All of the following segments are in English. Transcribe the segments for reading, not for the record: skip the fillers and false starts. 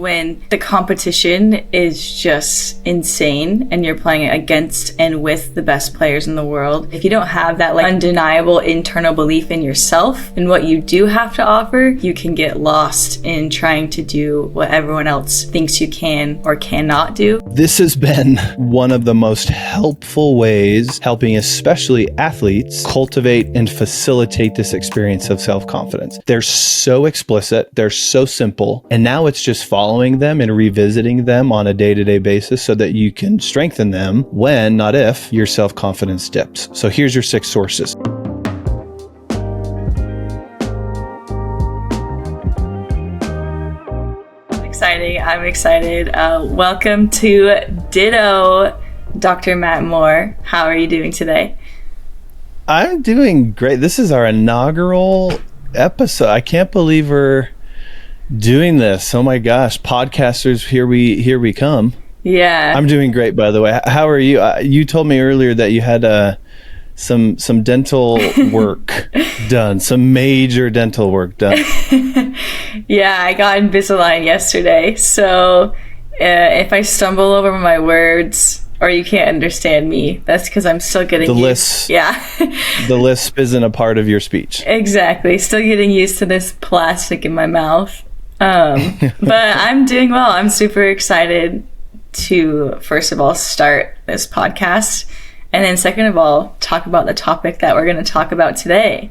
when the competition is just insane and you're playing against and with the best players in the world. If you don't have that undeniable internal belief in yourself and what you do have to offer, you can get lost in trying to do what everyone else thinks you can or cannot do. This has been one of the most helpful ways helping especially athletes cultivate and facilitate this experience of self-confidence. They're so explicit, they're so simple, and now it's just following them and revisiting them on a day-to-day basis so that you can strengthen them when, not if, your self-confidence dips. So here's your 6 sources. I'm excited. Welcome to Ditto, Dr. Matt Moore. How are you doing today? I'm doing great. This is our inaugural episode. I can't believe we're doing this. Oh my gosh, podcasters, here we come. Yeah. I'm doing great, by the way. How are you? You told me earlier that you had some dental work done, some major dental work done. Yeah, I got Invisalign yesterday. So if I stumble over my words or you can't understand me, that's because I'm still getting the lisp. Yeah. The lisp isn't a part of your speech. Exactly. Still getting used to this plastic in my mouth. But I'm doing well. I'm super excited to, first of all, start this podcast. And then second of all, talk about the topic that we're going to talk about today,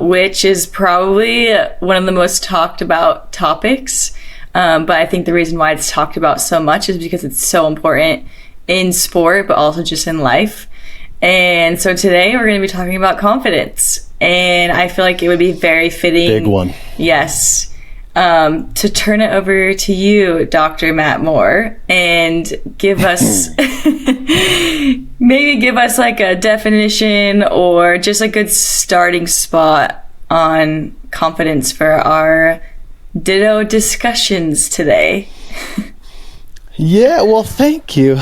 which is probably one of the most talked about topics. But I think the reason why it's talked about so much is because it's so important in sport, but also just in life. And so today we're going to be talking about confidence. And I feel like it would be very fitting. Big one. Yes. To turn it over to you, Dr. Matt Moore, and give us, maybe give us like a definition or just a good starting spot on confidence for our Ditto discussions today. Yeah, well, thank you.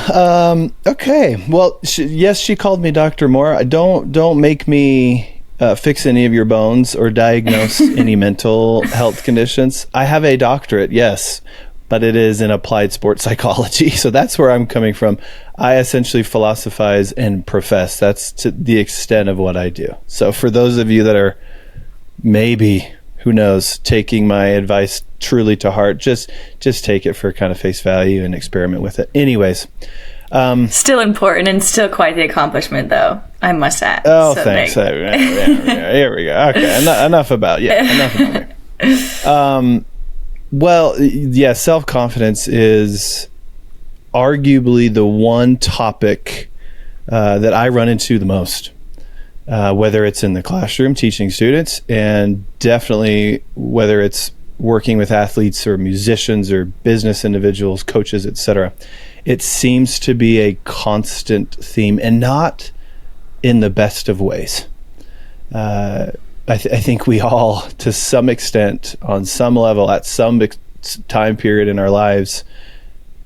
Okay, well, yes, she called me Dr. Moore. Don't make me fix any of your bones or diagnose any mental health conditions. I have a doctorate, yes, but it is in applied sports psychology. So that's where I'm coming from. I essentially philosophize and profess. That's to the extent of what I do. So for those of you that are maybe, who knows, taking my advice truly to heart, just take it for kind of face value and experiment with it. Anyways. Still important and still quite the accomplishment, though, I must add. Oh, so thanks. Here we go. Okay, enough about me. Well, yeah, self-confidence is arguably the one topic that I run into the most, whether it's in the classroom teaching students, and definitely whether it's working with athletes or musicians or business individuals, coaches, etc. It seems to be a constant theme, and not in the best of ways. I think we all, to some extent, on some level, at some time period in our lives,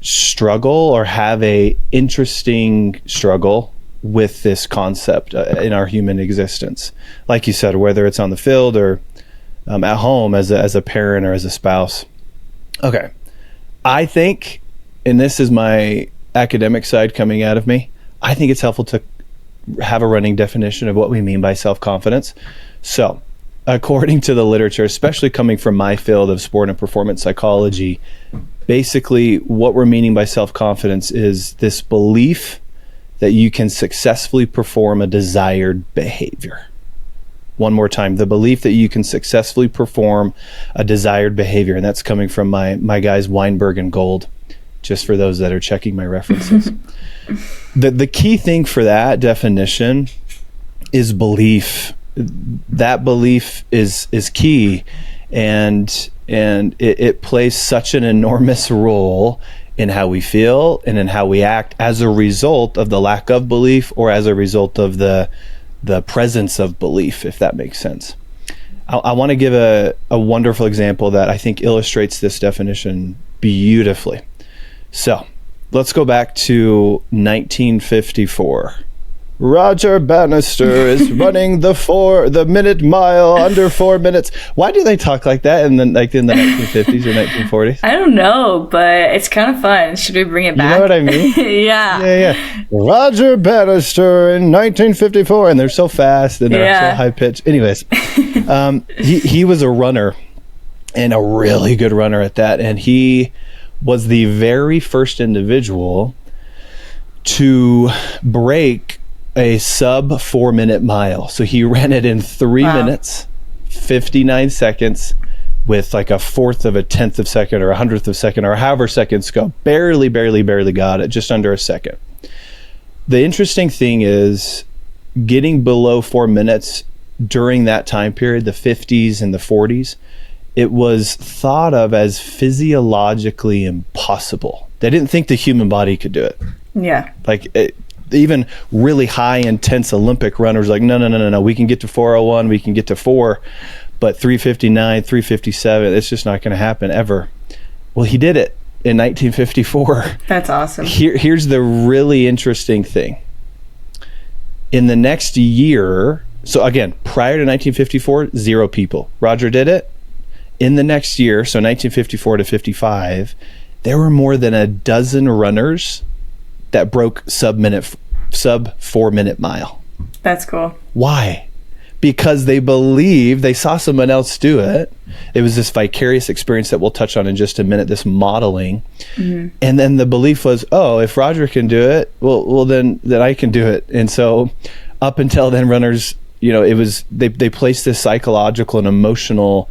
struggle or have a interesting struggle with this concept in our human existence. Like you said, whether it's on the field or at home as a parent or as a spouse. Okay, I think, and this is my academic side coming out of me, I think it's helpful to have a running definition of what we mean by self-confidence. So, according to the literature, especially coming from my field of sport and performance psychology, basically what we're meaning by self-confidence is this belief that you can successfully perform a desired behavior. One more time, the belief that you can successfully perform a desired behavior, and that's coming from my guys Weinberg and Gold, just for those that are checking my references. The key thing for that definition is belief. That belief is key, and it plays such an enormous role in how we feel and in how we act as a result of the lack of belief, or as a result of the presence of belief, if that makes sense. I want to give a wonderful example that I think illustrates this definition beautifully. So let's go back to 1954. Roger Bannister is running the minute mile under 4 minutes. Why do they talk like that in the 1950s or 1940s? I don't know, but it's kind of fun. Should we bring it back? You know what I mean? Yeah. Yeah. Roger Bannister in 1954, and they're so fast and they're so high pitched. Anyways, he was a runner, and a really good runner at that, and he was the very first individual to break a sub 4 minute mile. So he ran it in 3 minutes, 59 seconds with like a fourth of a tenth of a second or a hundredth of a second or however seconds go. Barely got it, just under a second. The interesting thing is getting below 4 minutes during that time period, the 50s and the 40s, it was thought of as physiologically impossible. They didn't think the human body could do it. Yeah. Even really high intense Olympic runners like, no, we can get to 401, we can get to 4, but 359, 357, it's just not going to happen ever. Well, he did it in 1954. That's awesome. Here's the really interesting thing. In the next year, so again, prior to 1954, 0 people. Roger did it. In the next year, so 1954 to 55, there were more than a dozen runners that broke sub 4 minute mile. That's cool. Why? Because they saw someone else do it. It was this vicarious experience that we'll touch on in just a minute, this modeling. Mm-hmm. And then the belief was, oh, if Roger can do it, well then I can do it. And so up until then, runners, it was, they placed this psychological and emotional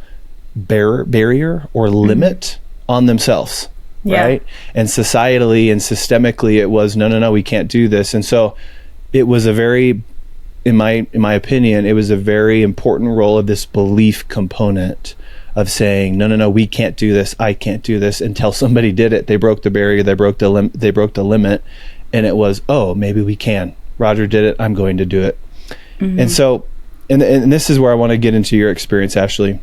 barrier or limit on themselves. Yeah. Right. And societally and systemically, it was, no, we can't do this. And so it was a very, in my opinion, it was a very important role of this belief component of saying, no, we can't do this. I can't do this, until somebody did it. They broke the barrier. They broke the limit. And it was, oh, maybe we can. Roger did it. I'm going to do it. Mm-hmm. And so, and this is where I want to get into your experience, Ashley.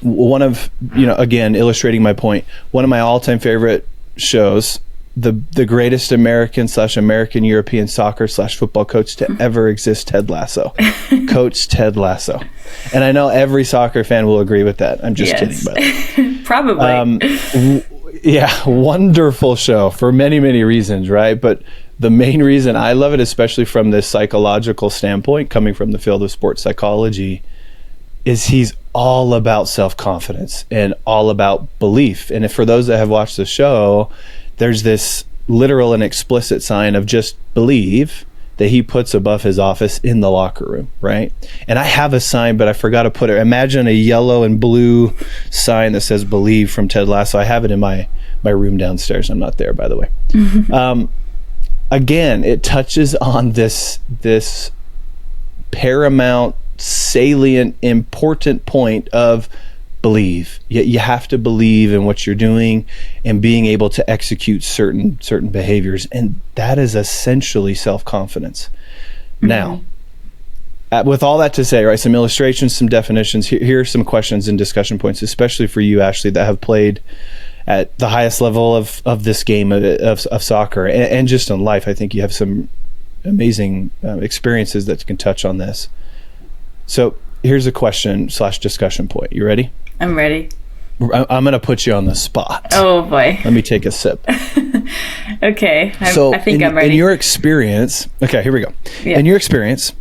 One of, again, illustrating my point, one of my all-time favorite shows, the greatest American European soccer / football coach to ever exist, Ted Lasso. Coach Ted Lasso. And I know every soccer fan will agree with that. I'm just kidding, by the way. Probably. Wonderful show for many, many reasons, right? But the main reason I love it, especially from this psychological standpoint, coming from the field of sports psychology, is he's all about self-confidence and all about belief. And if for those that have watched the show, there's this literal and explicit sign of just believe that he puts above his office in the locker room, right? And I have a sign, but I forgot to put it. Imagine a yellow and blue sign that says believe from Ted Lasso. I have it in my room downstairs. I'm not there, by the way. Again, it touches on this paramount, salient, important point of believe. You have to believe in what you're doing and being able to execute certain behaviors, and that is essentially self-confidence. Mm-hmm. Now, with all that to say, right, some illustrations, some definitions, here are some questions and discussion points, especially for you, Ashley, that have played at the highest level of this game of soccer and just in life. I think you have some amazing experiences that can touch on this. So here's a question / discussion point. You ready? I'm ready. I'm going to put you on the spot. Oh, boy. Let me take a sip. Okay. I think I'm ready. In your experience, okay, here we go. Yeah. In your experience,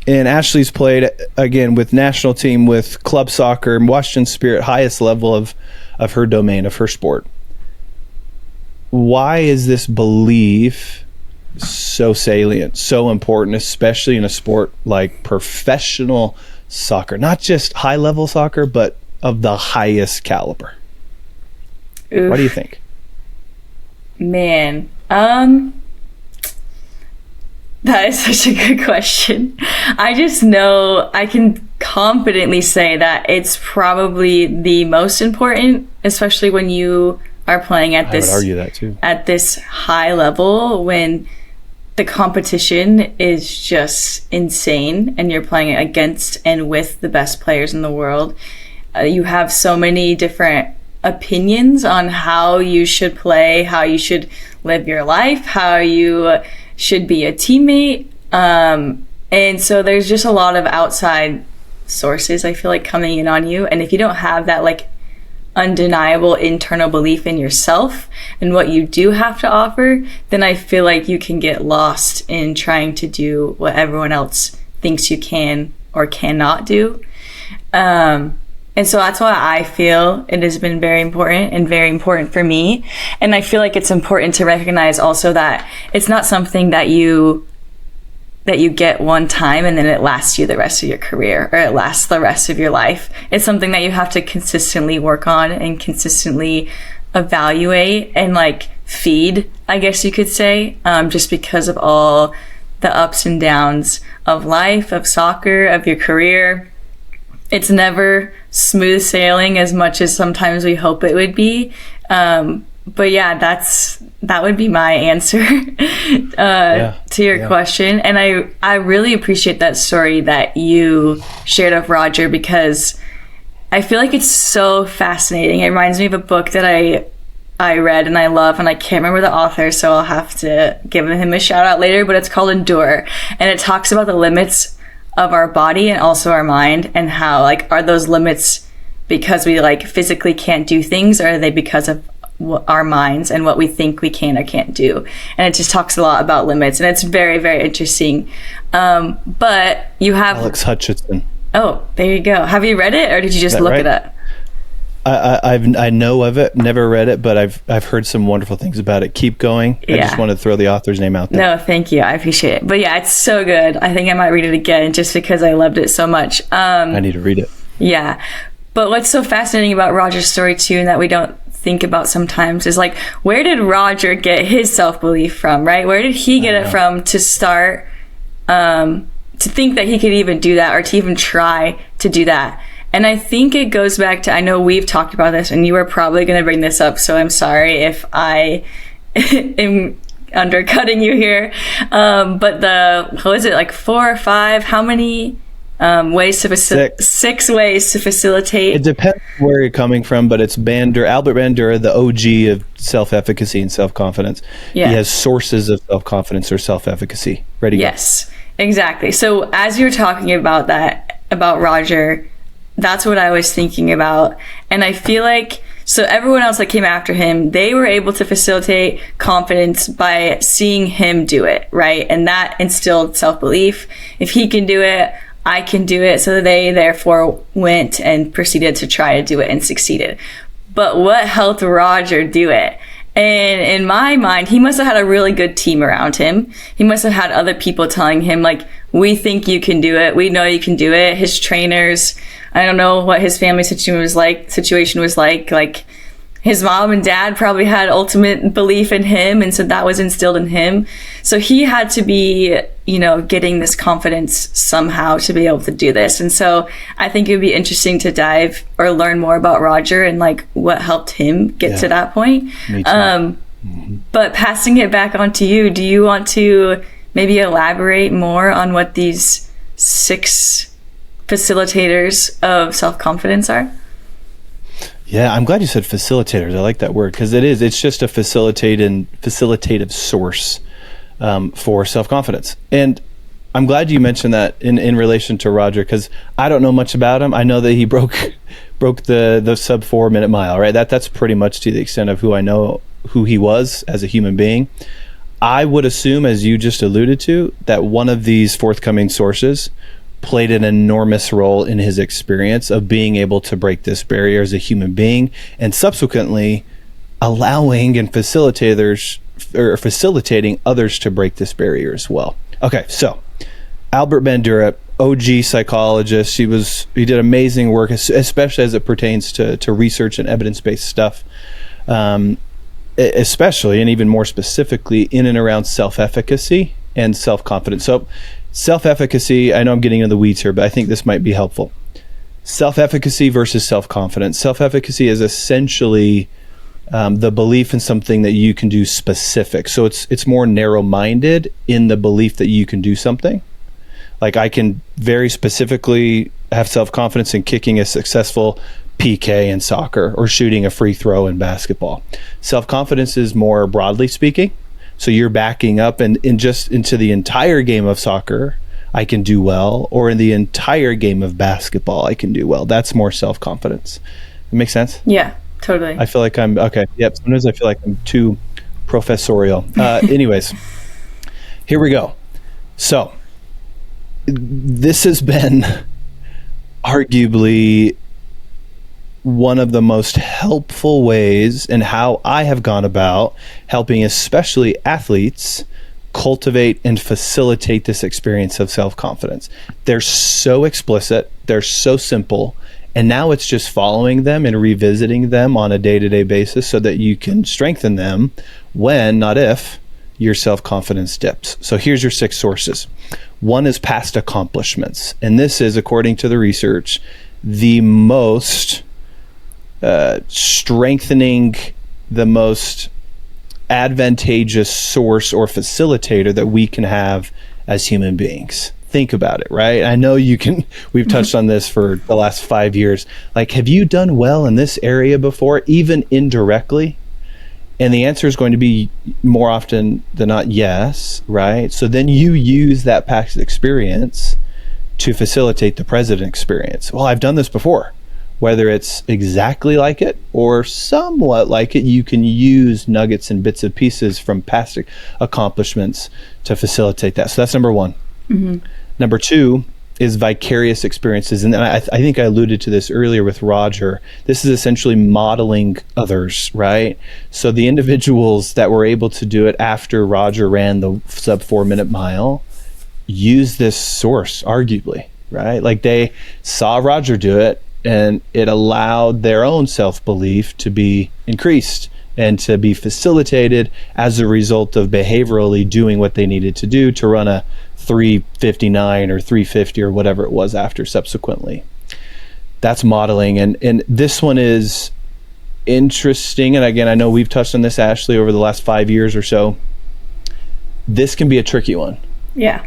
and Ashley's played, again, with national team, with club soccer, Washington Spirit, highest level of her domain, of her sport. Why is this belief so salient, so important, especially in a sport like professional soccer? Not just high-level soccer, but of the highest caliber. Oof. What do you think? Man, that is such a good question. I just know I can confidently say that it's probably the most important, especially when you are playing at this, I would argue that too, at this high level, when the competition is just insane and you're playing against and with the best players in the world. You have so many different opinions on how you should play, how you should live your life, how you should be a teammate. And so there's just a lot of outside sources, I feel like, coming in on you. And if you don't have that like undeniable internal belief in yourself and what you do have to offer, then I feel like you can get lost in trying to do what everyone else thinks you can or cannot do. And so that's why I feel it has been very important for me. And I feel like it's important to recognize also that it's not something that you get one time and then it lasts you the rest of your career, or it lasts the rest of your life. It's something that you have to consistently work on and consistently evaluate and like feed, I guess you could say, just because of all the ups and downs of life, of soccer, of your career. It's never smooth sailing as much as sometimes we hope it would be. But yeah, that would be my answer to your question. And I really appreciate that story that you shared of Roger, because I feel like it's so fascinating. It reminds me of a book that I read and I love, and I can't remember the author, so I'll have to give him a shout out later, but it's called Endure. And it talks about the limits of our body and also our mind, and how like, are those limits because we like physically can't do things, or are they because of our minds and what we think we can or can't do? And it just talks a lot about limits, and it's very, very interesting. But you have Alex Hutchinson. Oh, there you go. Have you read it, or did you just look right? it up? I know of it, never read it, but I've heard some wonderful things about it. Keep going. Yeah. I just wanted to throw the author's name out there. No, thank you. I appreciate it. But yeah, it's so good. I think I might read it again just because I loved it so much. I need to read it. Yeah. But what's so fascinating about Roger's story too, and that we don't think about sometimes, is like, where did Roger get his self-belief from, right? Where did he get it from to start, to think that he could even do that, or to even try to do that? And I think it goes back to, I know we've talked about this and you are probably going to bring this up, so I'm sorry if I am undercutting you here. But what is it, like 4 or 5? How many ways to six ways to facilitate? It depends where you're coming from, but it's Albert Bandura, the OG of self-efficacy and self-confidence. Yeah. He has sources of self-confidence or self-efficacy. Ready? Yes, exactly. So as you're talking about that, about Roger, that's what I was thinking about. And I feel like, so everyone else that came after him, they were able to facilitate confidence by seeing him do it, right? And that instilled self-belief. If he can do it, I can do it. So they therefore went and proceeded to try to do it and succeeded. But what helped Roger do it? And in my mind, he must have had a really good team around him. He must have had other people telling him, like, we think you can do it. We know you can do it. His trainers, I don't know what his family situation was like. Like, his mom and dad probably had ultimate belief in him, and so that was instilled in him. So he had to be, getting this confidence somehow to be able to do this. And so I think it would be interesting to dive or learn more about Roger and like what helped him get to that point. Me too. But passing it back on to you, do you want to maybe elaborate more on what these 6 facilitators of self-confidence are? Yeah, I'm glad you said facilitators. I like that word, because it's just a facilitative source for self-confidence. And I'm glad you mentioned that in relation to Roger, because I don't know much about him. I know that he broke the sub 4 minute mile, right? That's pretty much to the extent of who I know who he was as a human being. I would assume, as you just alluded to, that one of these forthcoming sources played an enormous role in his experience of being able to break this barrier as a human being, and subsequently allowing and facilitating others to break this barrier as well. Okay, so Albert Bandura, OG psychologist. He did amazing work, especially as it pertains to research and evidence-based stuff, especially and even more specifically in and around self-efficacy and self-confidence. So self-efficacy, I know I'm getting into the weeds here, but I think this might be helpful. Self-efficacy versus self-confidence. Self-efficacy is essentially the belief in something that you can do specific. So it's more narrow-minded in the belief that you can do something. Like, I can very specifically have self-confidence in kicking a successful PK in soccer or shooting a free throw in basketball. Self-confidence is more broadly speaking. So you're backing up and in just into the entire game of soccer, I can do well, or in the entire game of basketball, I can do well. That's more self-confidence. It makes sense? Yeah, totally. I feel like I'm okay. Yep. Sometimes I feel like I'm too professorial. Anyways, here we go. So this has been arguably one of the most helpful ways in how I have gone about helping especially athletes cultivate and facilitate this experience of self-confidence. They're so explicit, they're so simple, and now it's just following them and revisiting them on a day-to-day basis so that you can strengthen them when, not if, your self-confidence dips. So here's your 6 sources. One is past accomplishments, and this is, according to the research, the most strengthening, the most advantageous source or facilitator that we can have as human beings. Think about it, right? I know we've touched on this for the last 5 years. Like, have you done well in this area before, even indirectly? And the answer is going to be more often than not, yes, right? So then you use that past experience to facilitate the present experience. Well, I've done this before. Whether it's exactly like it or somewhat like it, you can use nuggets and bits and pieces from past accomplishments to facilitate that. So that's number one. Mm-hmm. Number 2 is vicarious experiences. And I think I alluded to this earlier with Roger. This is essentially modeling others, right? So the individuals that were able to do it after Roger ran the sub 4-minute mile use this source, arguably, right? Like, they saw Roger do it, and it allowed their own self-belief to be increased and to be facilitated as a result of behaviorally doing what they needed to do to run a 3:59 or 3:50 or whatever it was after subsequently. That's modeling. And this one is interesting. And again, I know we've touched on this, Ashley, over the last 5 years or so. This can be a tricky one. Yeah.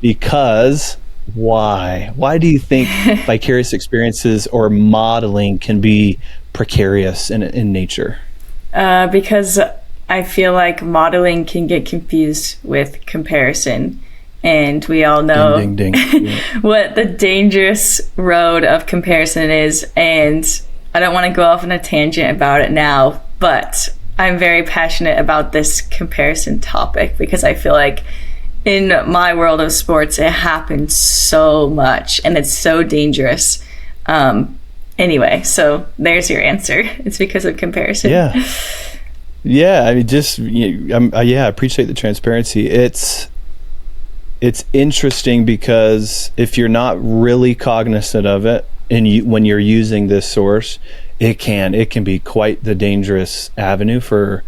Because why? Why do you think vicarious experiences or modeling can be precarious in nature? Because I feel like modeling can get confused with comparison. And we all know ding, ding, ding. Yeah. what the dangerous road of comparison is. And I don't want to go off on a tangent about it now, but I'm very passionate about this comparison topic because I feel like in my world of sports, it happens so much and it's so dangerous. Anyway, so there's your answer. It's because of comparison. Yeah. Yeah. I mean, I appreciate the transparency. It's interesting because if you're not really cognizant of it and when you're using this source, it can be quite the dangerous avenue for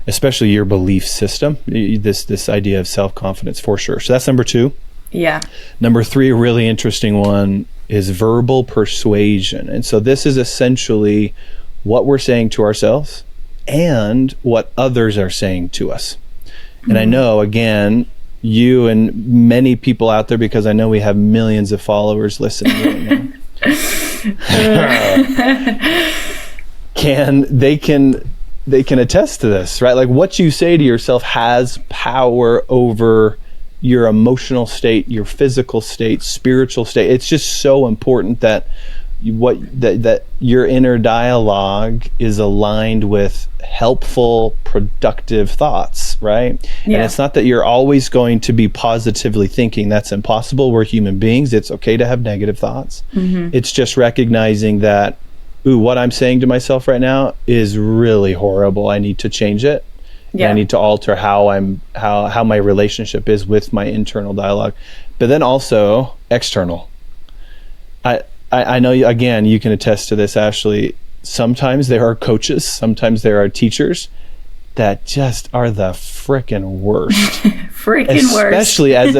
especially your belief system, this idea of self-confidence, for sure. So that's number 2. Yeah. Number 3, a really interesting one, is verbal persuasion. And so this is essentially what we're saying to ourselves and what others are saying to us. And I know, again, you and many people out there, because I know we have millions of followers listening right now, they can attest to this, right? Like, what you say to yourself has power over your emotional state, your physical state, spiritual state. It's just so important that that your inner dialogue is aligned with helpful, productive thoughts, right? Yeah. And it's not that you're always going to be positively thinking. That's impossible. We're human beings. It's okay to have negative thoughts. Mm-hmm. It's just recognizing that, what I'm saying to myself right now is really horrible. I need to change it. Yeah. I need to alter how my relationship is with my internal dialogue, but then also external. I know, again, you can attest to this, Ashley. Sometimes there are coaches, sometimes there are teachers that just are the frickin' worst. Especially as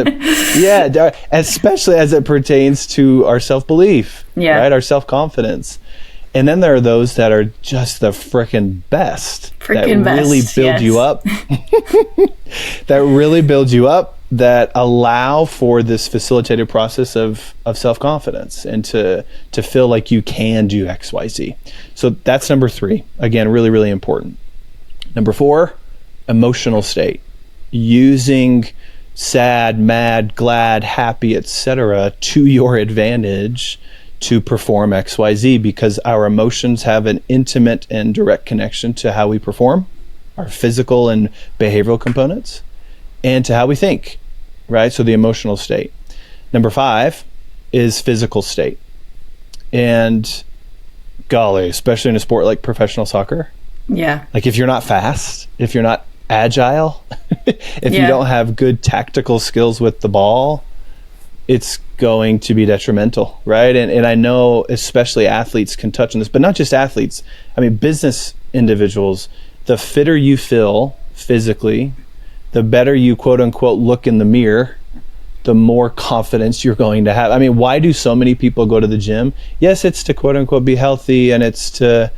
it pertains to our self-belief, right? Our self-confidence. And then there are those that are just the frickin' best. Really build you up. That really build you up, that allow for this facilitated process of self-confidence and to feel like you can do X, Y, Z. So that's number 3. Again, really, really important. Number 4, emotional state. using sad, mad, glad, happy, etc. to your advantage to perform XYZ, because our emotions have an intimate and direct connection to how we perform, our physical and behavioral components, and to how we think, right? So the emotional state. Number 5 is physical state. And golly, especially in a sport like professional soccer. Yeah. Like if you're not fast, if you're not agile, if you don't have good tactical skills with the ball, it's going to be detrimental, right? And I know especially athletes can touch on this, but not just athletes. I mean, business individuals, the fitter you feel physically, the better you quote unquote look in the mirror, the more confidence you're going to have. I mean, why do so many people go to the gym? Yes, it's to quote unquote be healthy, and it's to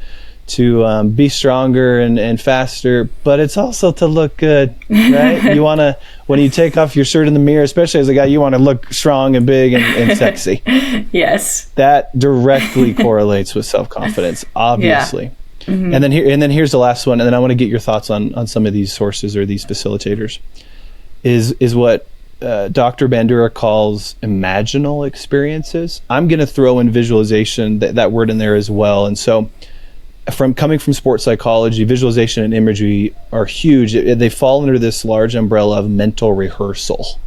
be stronger and faster, but it's also to look good, right? You want to, when you take off your shirt in the mirror, especially as a guy, you want to look strong and big and sexy. Yes. That directly correlates with self-confidence, obviously. Yeah. Mm-hmm. And then here's the last one, and then I want to get your thoughts on some of these sources or these facilitators, is what Dr. Bandura calls imaginal experiences. I'm going to throw in visualization, that word in there as well. And so coming from sports psychology, visualization and imagery are huge. They fall under this large umbrella of mental rehearsal.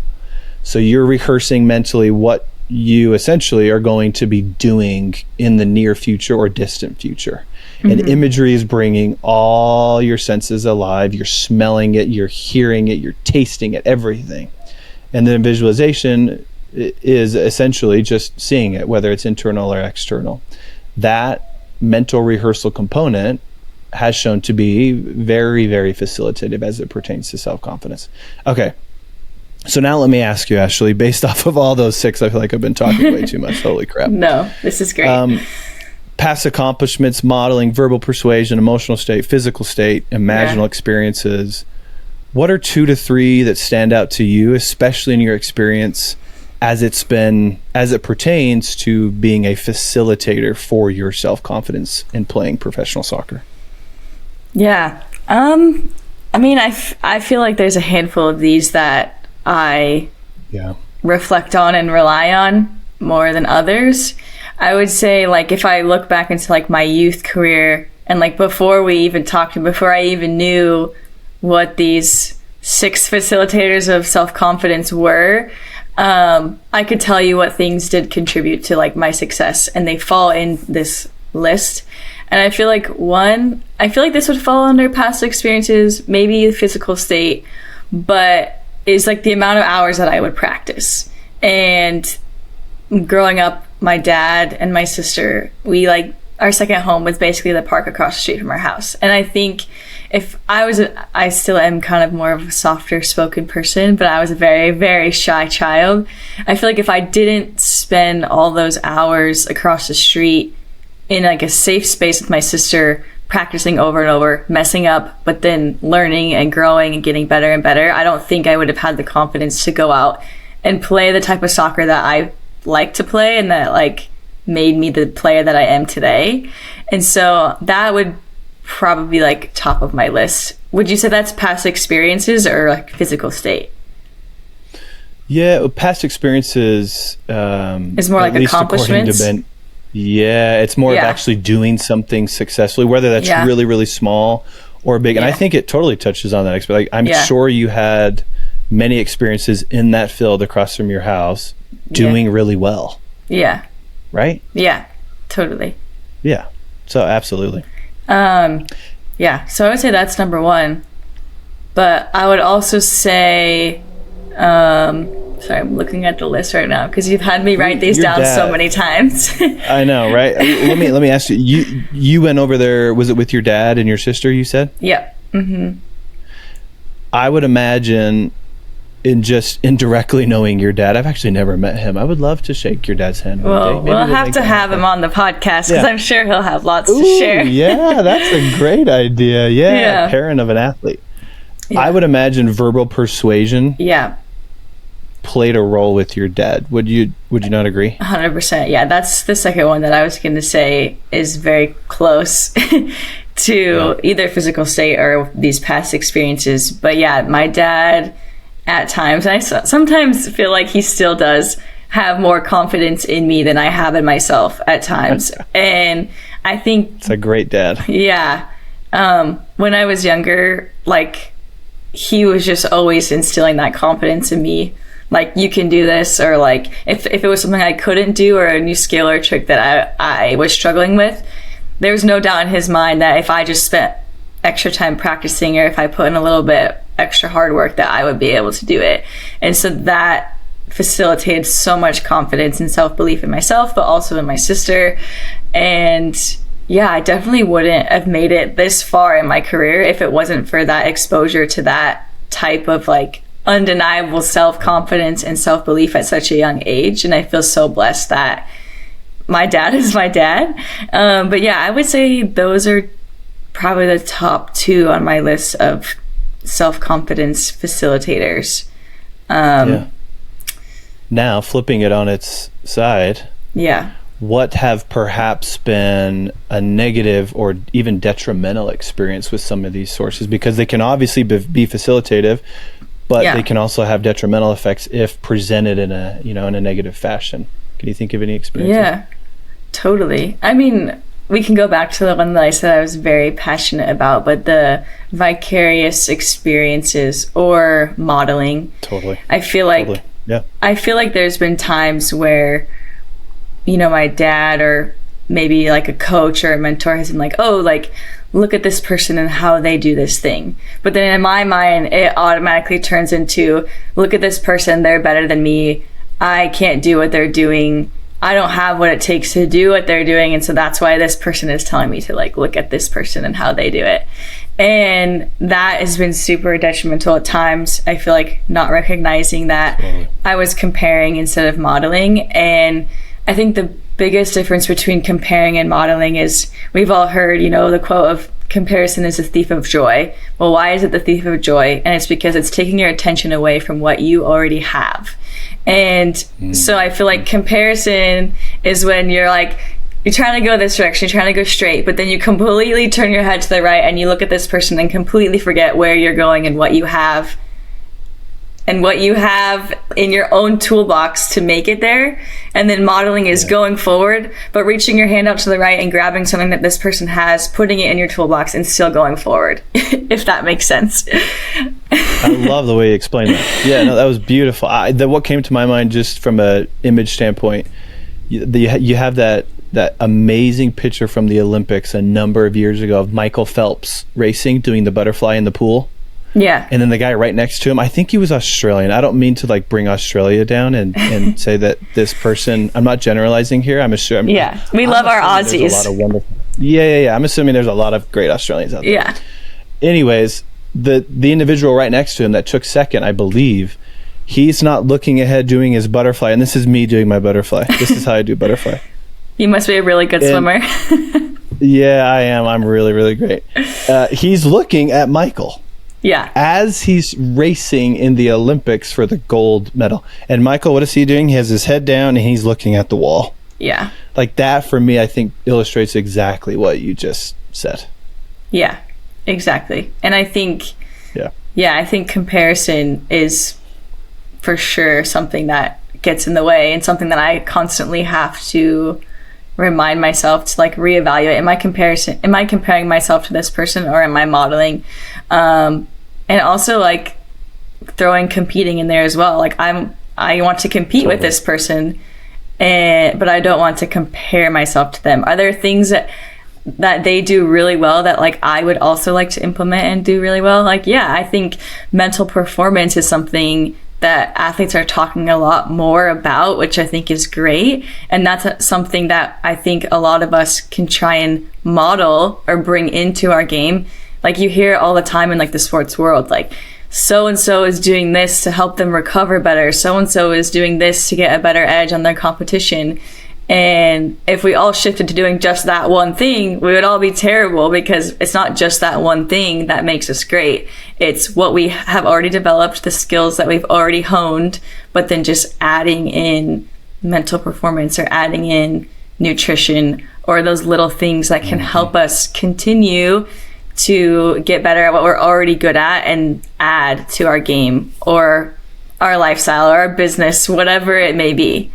So you're rehearsing mentally what you essentially are going to be doing in the near future or distant future. Mm-hmm. And imagery is bringing all your senses alive. You're smelling it, you're hearing it, you're tasting it, everything. And then visualization is essentially just seeing it, whether it's internal or external. That mental rehearsal component has shown to be very, very facilitative as it pertains to self-confidence. Okay. So now let me ask you, Ashley, based off of all those 6, I feel like I've been talking way too much. Holy crap. No, this is great. Past accomplishments, modeling, verbal persuasion, emotional state, physical state, imaginal experiences. What are 2 to 3 that stand out to you, especially in your experience as it pertains to being a facilitator for your self-confidence in playing professional soccer? Yeah. I mean, I feel like there's a handful of these that I reflect on and rely on more than others. I would say, like, if I look back into like my youth career and like before we even talked, before I even knew what these 6 facilitators of self-confidence were, I could tell you what things did contribute to like my success, and they fall in this list. And I feel like this would fall under past experiences, maybe the physical state, but is like the amount of hours that I would practice. And growing up, my dad and my sister, our second home was basically the park across the street from our house. And I think if I still am kind of more of a softer spoken person, but I was a very, very shy child. I feel like if I didn't spend all those hours across the street in like a safe space with my sister, practicing over and over, messing up, but then learning and growing and getting better and better, I don't think I would have had the confidence to go out and play the type of soccer that I like to play and that like made me the player that I am today. And so that would probably be like top of my list. Would you say that's past experiences or like physical state? Yeah, past experiences is more like accomplishments. It's more of actually doing something successfully, whether that's really, really small or big. And I think it totally touches on that. Like, I'm sure you had many experiences in that field across from your house doing really well. Yeah. Right? Yeah, totally. Yeah. So absolutely. So I would say that's number 1. But I would also say, sorry, I'm looking at the list right now because you've had me write these down so many times. I know, right? Let me ask you. You went over there. Was it with your dad and your sister? You said. Yep. Mm-hmm. I would imagine, in just indirectly knowing your dad, I've actually never met him. I would love to shake your dad's hand one day. Maybe we'll have to have him on the podcast because I'm sure he'll have lots to share. Yeah, that's a great idea. Yeah, parent of an athlete. Yeah. I would imagine verbal persuasion. Yeah. Played a role with your dad. Would you not agree? 100%. Yeah, that's the second one that I was going to say is very close. to either physical state or these past experiences. But yeah, my dad at times, I sometimes feel like he still does have more confidence in me than I have in myself at times. And I think it's a great dad. Yeah. When I was younger, like, he was just always instilling that confidence in me. Like, you can do this, or like, if it was something I couldn't do or a new skill or trick that I was struggling with, there was no doubt in his mind that if I just spent extra time practicing, or if I put in a little bit extra hard work, that I would be able to do it. And so that facilitated so much confidence and self-belief in myself, but also in my sister. And yeah, I definitely wouldn't have made it this far in my career if it wasn't for that exposure to that type of like undeniable self-confidence and self-belief at such a young age. And I feel so blessed that my dad is my dad. But yeah, I would say those are probably the top two on my list of self-confidence facilitators. Yeah. Now, flipping it on its side, what have perhaps been a negative or even detrimental experience with some of these sources? Because they can obviously be facilitative, but they can also have detrimental effects if presented in a negative fashion. Can you think of any experiences? Yeah, totally. I mean, we can go back to the one that I said I was very passionate about, but the vicarious experiences or modeling. Totally. I feel like there's been times where, my dad or maybe like a coach or a mentor has been like, oh, like, look at this person and how they do this thing. But then in my mind, it automatically turns into, look at this person, they're better than me. I can't do what they're doing. I don't have what it takes to do what they're doing. And so that's why this person is telling me to like, look at this person and how they do it. And that has been super detrimental at times. I feel like not recognizing that I was comparing instead of modeling. And I think the biggest difference between comparing and modeling is, we've all heard, the quote of comparison is a thief of joy. Well, why is it the thief of joy? And it's because it's taking your attention away from what you already have. And so I feel like comparison is when you're like, you're trying to go this direction, you're trying to go straight, but then you completely turn your head to the right and you look at this person and completely forget where you're going and what you have in your own toolbox to make it there. And then modeling is going forward, but reaching your hand out to the right and grabbing something that this person has, putting it in your toolbox and still going forward, if that makes sense. I love the way you explained that. Yeah, no, that was beautiful. What came to my mind just from an image standpoint, you have that amazing picture from the Olympics a number of years ago of Michael Phelps racing, doing the butterfly in the pool. Yeah. And then the guy right next to him, I think he was Australian. I don't mean to like bring Australia down and say that this person, I'm not generalizing here. I'm assuming. Yeah. We love our Aussies. There's a lot of wonderful. Yeah. I'm assuming there's a lot of great Australians out there. Yeah. Anyways, the individual right next to him that took second, I believe, he's not looking ahead doing his butterfly. And this is me doing my butterfly. This is how I do butterfly. You must be a really good swimmer. Yeah, I am. I'm really, really great. He's looking at Michael. Yeah. As he's racing in the Olympics for the gold medal. And Michael, what is he doing? He has his head down and he's looking at the wall. Yeah. Like that, for me, I think illustrates exactly what you just said. Yeah, exactly. And I think, I think comparison is for sure something that gets in the way and something that I constantly have to remind myself to like reevaluate. Am I comparing myself to this person, or am I modeling? And also like throwing competing in there as well. Like I want to compete with this person, but I don't want to compare myself to them. Are there things that they do really well that like I would also like to implement and do really well? Like, yeah, I think mental performance is something that athletes are talking a lot more about, which I think is great. And that's something that I think a lot of us can try and model or bring into our game. Like you hear all the time in like the sports world, like so-and-so is doing this to help them recover better. So-and-so is doing this to get a better edge on their competition. And if we all shifted to doing just that one thing, we would all be terrible, because it's not just that one thing that makes us great. It's what we have already developed, the skills that we've already honed, but then just adding in mental performance or adding in nutrition or those little things that can help us continue to get better at what we're already good at and add to our game or our lifestyle or our business, whatever it may be.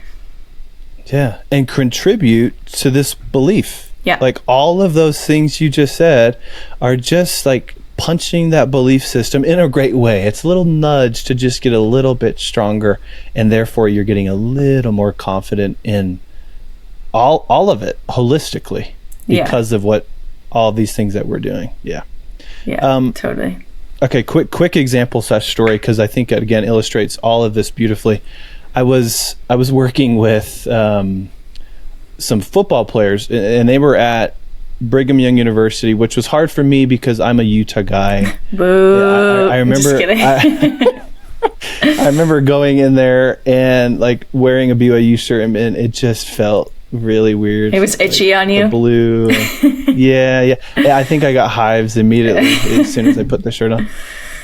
Yeah, and contribute to this belief. Yeah. Like all of those things you just said are just like punching that belief system in a great way. It's a little nudge to just get a little bit stronger, and therefore you're getting a little more confident in all of it holistically because of what all these things that we're doing. Yeah. Totally. Okay, quick example / story, because I think it again illustrates all of this beautifully. I was working with some football players, and they were at Brigham Young University, which was hard for me because I'm a Utah guy. Boo! I remember. Just kidding. I remember going in there and like wearing a BYU shirt, and it just felt really weird. It was itchy on you. The blue. Yeah. I think I got hives immediately as soon as I put the shirt on.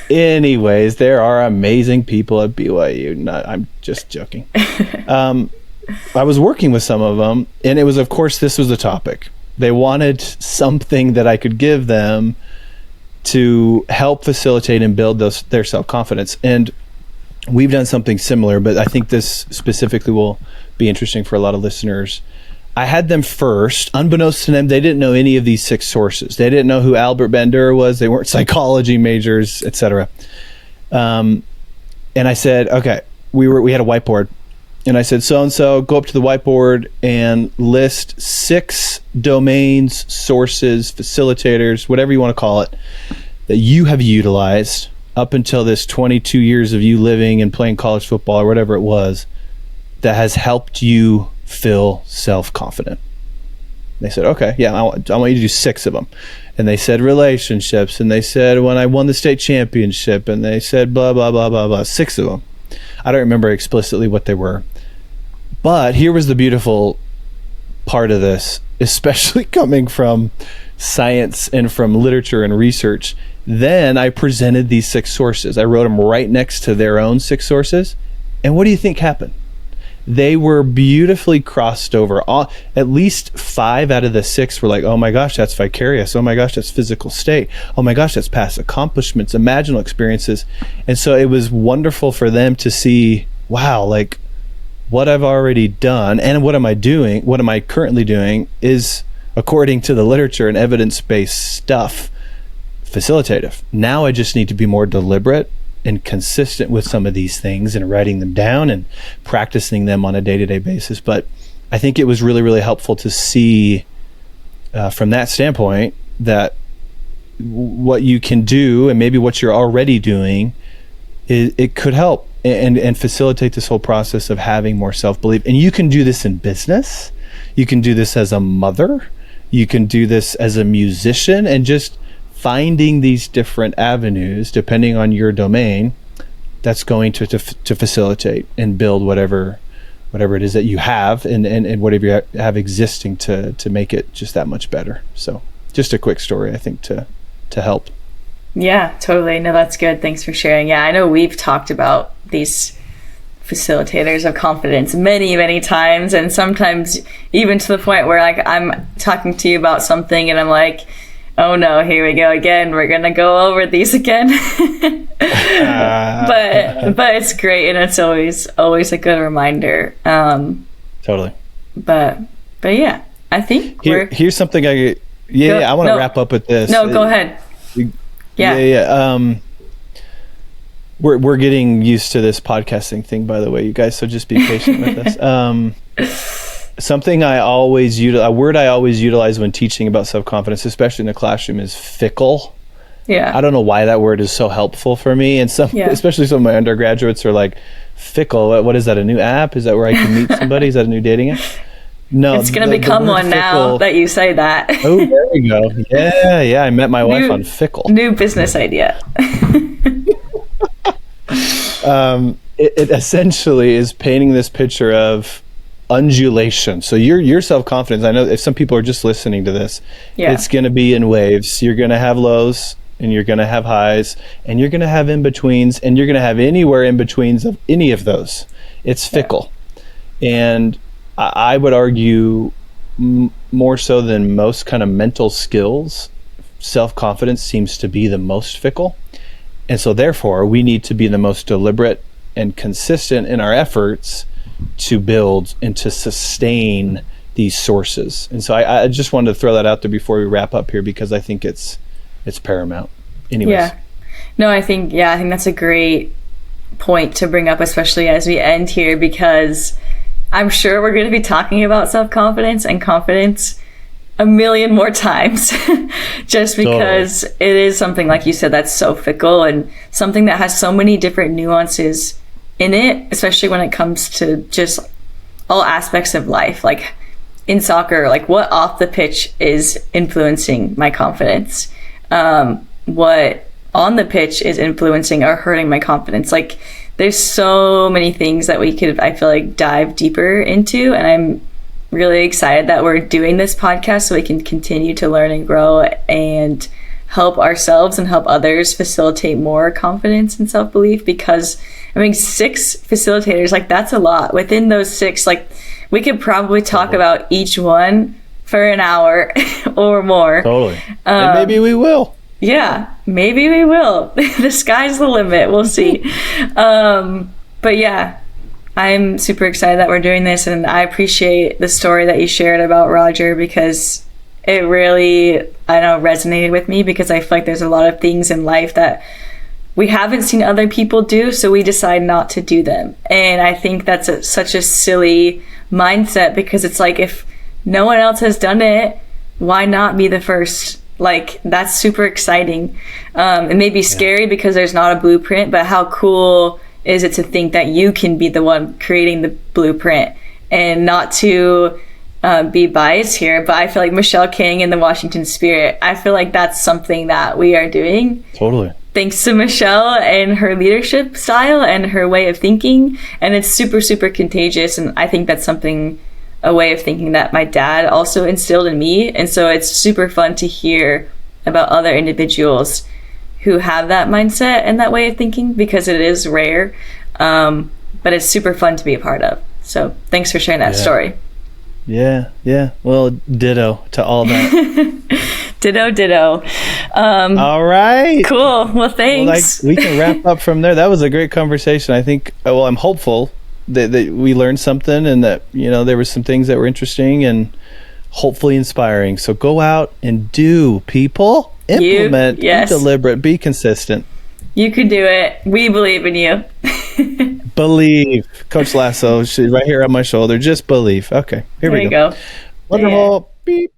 Anyways, there are amazing people at BYU. I'm just joking. I was working with some of them, and it was, of course, this was the topic. They wanted something that I could give them to help facilitate and build their self-confidence. And we've done something similar, but I think this specifically will be interesting for a lot of listeners. I had them first, unbeknownst to them, they didn't know any of these 6 sources. They didn't know who Albert Bandura was. They weren't psychology majors, etc. And I said, okay, we had a whiteboard. And I said, so-and-so, go up to the whiteboard and list 6 domains, sources, facilitators, whatever you want to call it, that you have utilized up until this 22 years of you living and playing college football or whatever it was that has helped you feel self-confident. They said, okay, yeah, I want you to do 6 of them. And they said relationships, and they said when I won the state championship, and they said blah, blah, blah, blah, blah, 6 of them. I don't remember explicitly what they were. But here was the beautiful part of this, especially coming from science and from literature and research. Then I presented these 6 sources. I wrote them right next to their own 6 sources. And what do you think happened? They were beautifully crossed over. At least 5 out of the 6 were like, oh my gosh, that's vicarious. Oh my gosh, that's physical state. Oh my gosh, that's past accomplishments, imaginal experiences. And so it was wonderful for them to see, wow, like what I've already done and what am I currently doing is, according to the literature and evidence-based stuff, facilitative. Now I just need to be more deliberate and consistent with some of these things and writing them down and practicing them on a day-to-day basis. But I think it was really, really helpful to see from that standpoint that what you can do and maybe what you're already doing, it could help and facilitate this whole process of having more self-belief. And you can do this in business. You can do this as a mother. You can do this as a musician, and just finding these different avenues, depending on your domain, that's going to facilitate and build whatever it is that you have and whatever you have existing to make it just that much better. So just a quick story, I think, to help. Yeah, totally. No, that's good. Thanks for sharing. Yeah, I know we've talked about these facilitators of confidence many, many times, and sometimes even to the point where like I'm talking to you about something and I'm like, oh no, here we go again. We're going to go over these again. But it's great, and it's always a good reminder. Totally. But yeah, I think here's something I want to wrap up with this. No, go ahead. Yeah. We're getting used to this podcasting thing, by the way, you guys, so just be patient with us. Something a word I always utilize when teaching about self-confidence, especially in the classroom, is fickle. Yeah. I don't know why that word is so helpful for me. And especially some of my undergraduates are like, fickle, what is that, a new app? Is that where I can meet somebody? Is that a new dating app? No. It's going to become one fickle, now that you say that. Oh, there you go. Yeah. I met my wife on Fickle. New business idea. It essentially is painting this picture of undulation. So your self-confidence, I know if some people are just listening to this, it's going to be in waves. You're going to have lows, and you're going to have highs, and you're going to have in-betweens, and you're going to have anywhere in-betweens of any of those. It's fickle. And I would argue more so than most kind of mental skills, self-confidence seems to be the most fickle. And so therefore, we need to be the most deliberate and consistent in our efforts to build and to sustain these sources. And so I just wanted to throw that out there before we wrap up here, because I think it's paramount. Anyways. Yeah. No, I think that's a great point to bring up, especially as we end here, because I'm sure we're going to be talking about self-confidence and confidence a million more times just because it is something, like you said, that's so fickle and something that has so many different nuances in it, especially when it comes to just all aspects of life. Like in soccer, like what off the pitch is influencing my confidence, what on the pitch is influencing or hurting my confidence. Like there's so many things that we could, I feel like, dive deeper into, and I'm really excited that we're doing this podcast so we can continue to learn and grow and help ourselves and help others facilitate more confidence and self-belief. Because I mean, 6 facilitators, like that's a lot. Within those 6, like we could probably talk about each one for an hour or more. Totally. And maybe we will. Yeah, maybe we will. The sky's the limit. We'll see. But yeah, I'm super excited that we're doing this, and I appreciate the story that you shared about Roger, because it really, I know, resonated with me, because I feel like there's a lot of things in life that we haven't seen other people do, so we decide not to do them. And I think that's such a silly mindset, because it's like, if no one else has done it, why not be the first? Like, that's super exciting. It may be scary because there's not a blueprint, but how cool is it to think that you can be the one creating the blueprint? And not to be biased here, but I feel like Michelle King and the Washington Spirit, I feel like that's something that we are doing. Totally. Thanks to Michelle and her leadership style and her way of thinking. And it's super, super contagious. And I think that's a way of thinking that my dad also instilled in me. And so it's super fun to hear about other individuals who have that mindset and that way of thinking, because it is rare. But it's super fun to be a part of. So thanks for sharing that story. Yeah. Well, ditto to all that. Ditto. All right. Cool. Well, thanks. Well, we can wrap up from there. That was a great conversation. I think, well, I'm hopeful that we learned something, and that, there were some things that were interesting and hopefully inspiring. So go out and do, people. Implement, be deliberate, be consistent. You can do it. We believe in you. Believe. Coach Lasso, she's right here on my shoulder. Just believe. Okay, here we go. There you go. Wonderful. Beep.